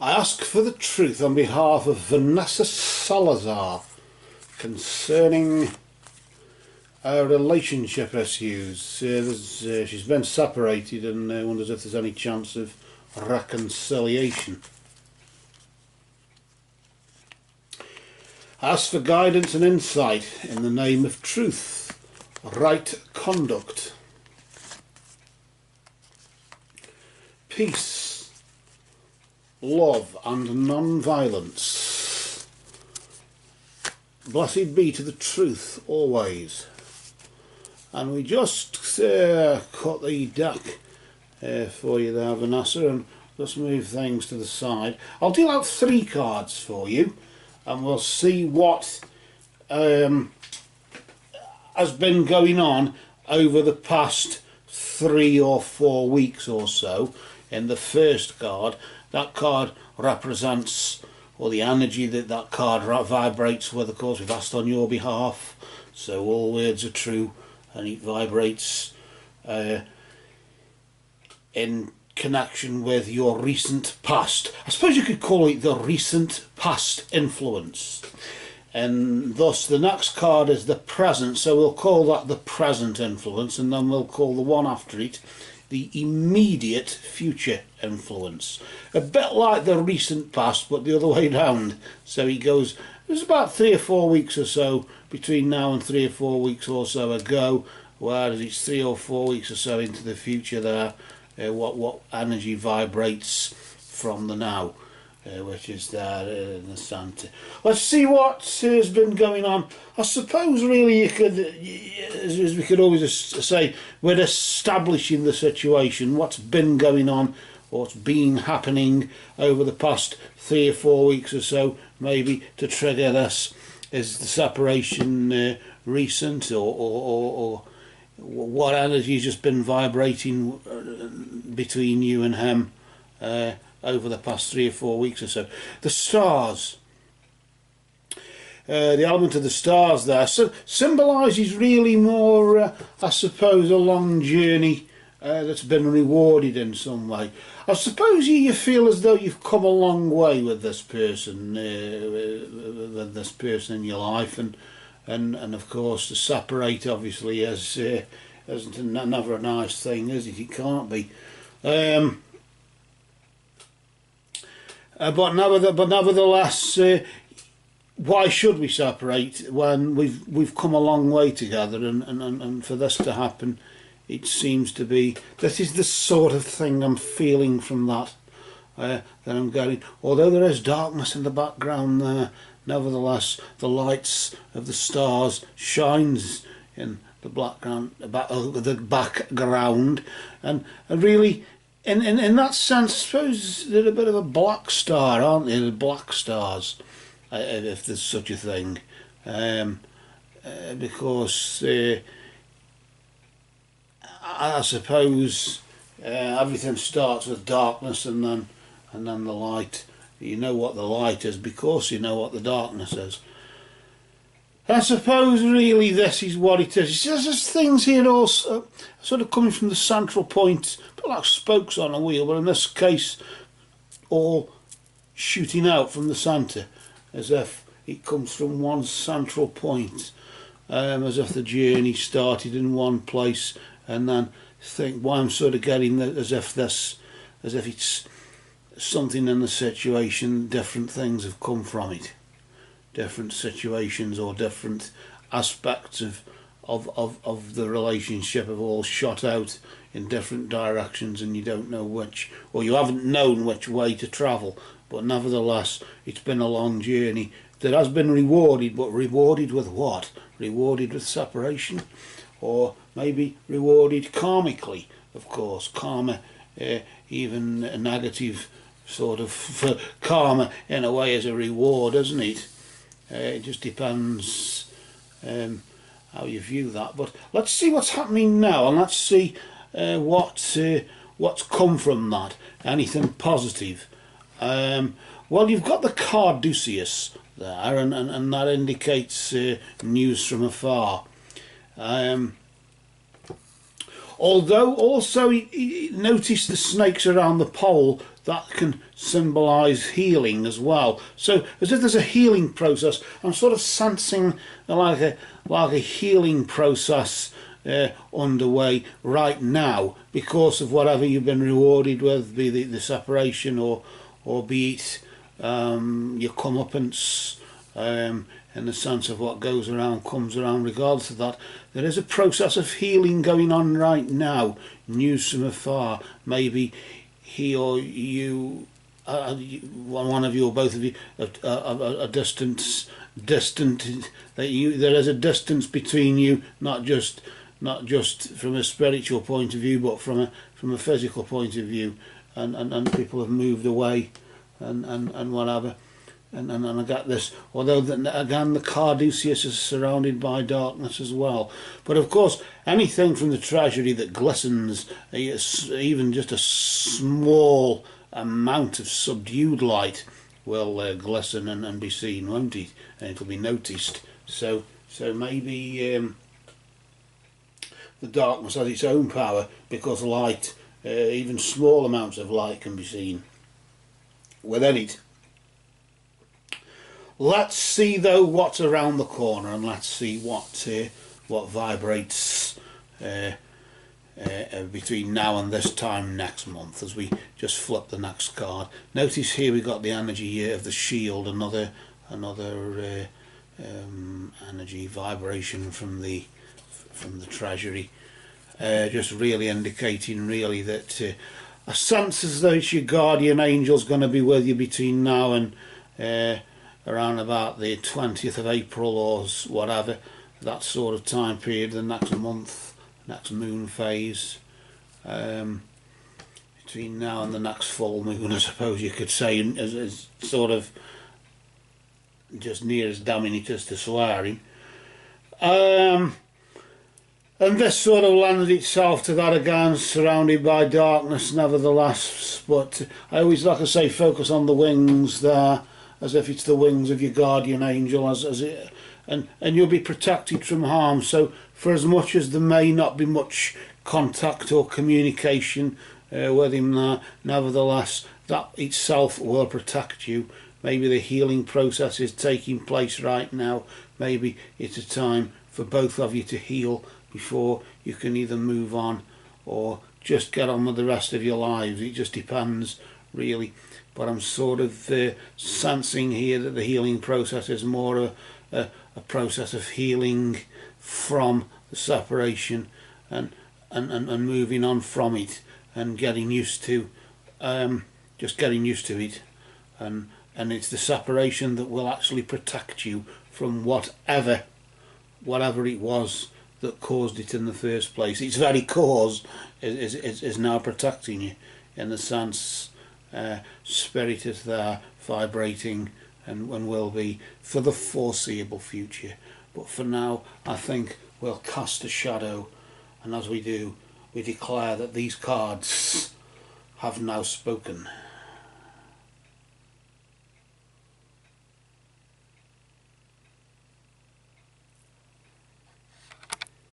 I ask for the truth on behalf of Vanessa Salazar concerning our relationship issues. She's been separated and wonders if there's any chance of reconciliation. I ask for guidance and insight in the name of truth, right conduct, peace, love and non-violence. Blessed be to the truth always. And we just cut the deck for you there, Vanessa, and just move things to the side. I'll deal out 3 cards for you, and we'll see what has been going on over the past 3 or 4 weeks or so. In the first card, that card represents, or the energy that that card vibrates with. Of course, we've asked on your behalf, so all words are true, and it vibrates in connection with your recent past. I suppose you could call it the recent past influence. And thus the next card is the present, so we'll call that the present influence, and then we'll call the one after it the immediate future influence. A bit like the recent past, but the other way round. So he goes, there's about 3 or 4 weeks or so between now and 3 or 4 weeks or so ago, whereas it's 3 or 4 weeks or so into the future there, what energy vibrates from the now, which is there in the Santa. Let's see what has been going on. I suppose really you could, as we could always say, we're establishing the situation, what's been going on, what's been happening over the past 3 or 4 weeks or so, maybe to trigger this. Is the separation recent, or what energy's just been vibrating between you and him over the past 3 or 4 weeks or so? The stars, the element of the stars there, so symbolises really more, I suppose, a long journey that's been rewarded in some way. I suppose you feel as though you've come a long way with this person, in your life, and of course to separate obviously isn't never a nice thing, is it? It can't be. But nevertheless, why should we separate when we've come a long way together, and for this to happen, it seems to be, this is the sort of thing I'm feeling from that, that I'm getting. Although there is darkness in the background there, nevertheless the lights of the stars shines in the background, and really in that sense, I suppose they're a bit of a black star, aren't they? The black stars, if there's such a thing, because I suppose everything starts with darkness, and then the light. You know what the light is because you know what the darkness is. I suppose really this is what it is. There's things here also sort of coming from the central point, a bit like spokes on a wheel, but in this case all shooting out from the centre, as if it comes from one central point, as if the journey started in one place, and then think why I'm sort of getting that, as if it's something in the situation, different things have come from it, different situations or different aspects of the relationship have all shot out in different directions, and you don't know which, or you haven't known which way to travel. But nevertheless, it's been a long journey that has been rewarded, but rewarded with what? Rewarded with separation, or maybe rewarded karmically. Of course, karma, even a negative sort of karma in a way, is a reward, isn't it? It just depends how you view that. But let's see what's happening now, and let's see what's come from that. Anything positive? Well, you've got the card Ducius there, and that indicates news from afar. Although also notice the snakes around the pole, that can symbolise healing as well. So as if there's a healing process, I'm sort of sensing like a healing process underway right now because of whatever you've been rewarded with, be the separation or be it your comeuppance, in the sense of what goes around comes around. Regardless of that, there is a process of healing going on right now. News from afar, maybe he or you, one of you or both of you, a distant. That there is a distance between you, not just from a spiritual point of view, but from a physical point of view, and people have moved away, and whatever. And I get this, although again the Carduceus is surrounded by darkness as well. But of course, anything from the treasury that glistens, even just a small amount of subdued light, will glisten and be seen, won't it? And it'll be noticed. So maybe the darkness has its own power, because light, even small amounts of light, can be seen within it. Let's see though what's around the corner, and let's see what vibrates between now and this time next month, as we just flip the next card. Notice here we got the energy of the shield, another energy vibration from the treasury, just really indicating really that a sense as though it's your guardian angel's going to be with you between now and around about the 20th of April or whatever, that sort of time period, the next month, next moon phase, between now and the next full moon, I suppose you could say, as sort of just near as damning it as to swearing. And this sort of lends itself to that again, surrounded by darkness nevertheless, but I always, like I say, focus on the wings there, as if it's the wings of your guardian angel, and you'll be protected from harm. So for as much as there may not be much contact or communication with him there, nevertheless that itself will protect you. Maybe the healing process is taking place right now. Maybe it's a time for both of you to heal before you can either move on or just get on with the rest of your lives. It just depends really. But I'm sort of sensing here that the healing process is more a process of healing from the separation and moving on from it, and getting used to just getting used to it, and it's the separation that will actually protect you from whatever it was that caused it in the first place. Its very cause is now protecting you, in the sense spirit is there vibrating and will be for the foreseeable future. But for now, I think we'll cast a shadow, and as we do, we declare that these cards have now spoken.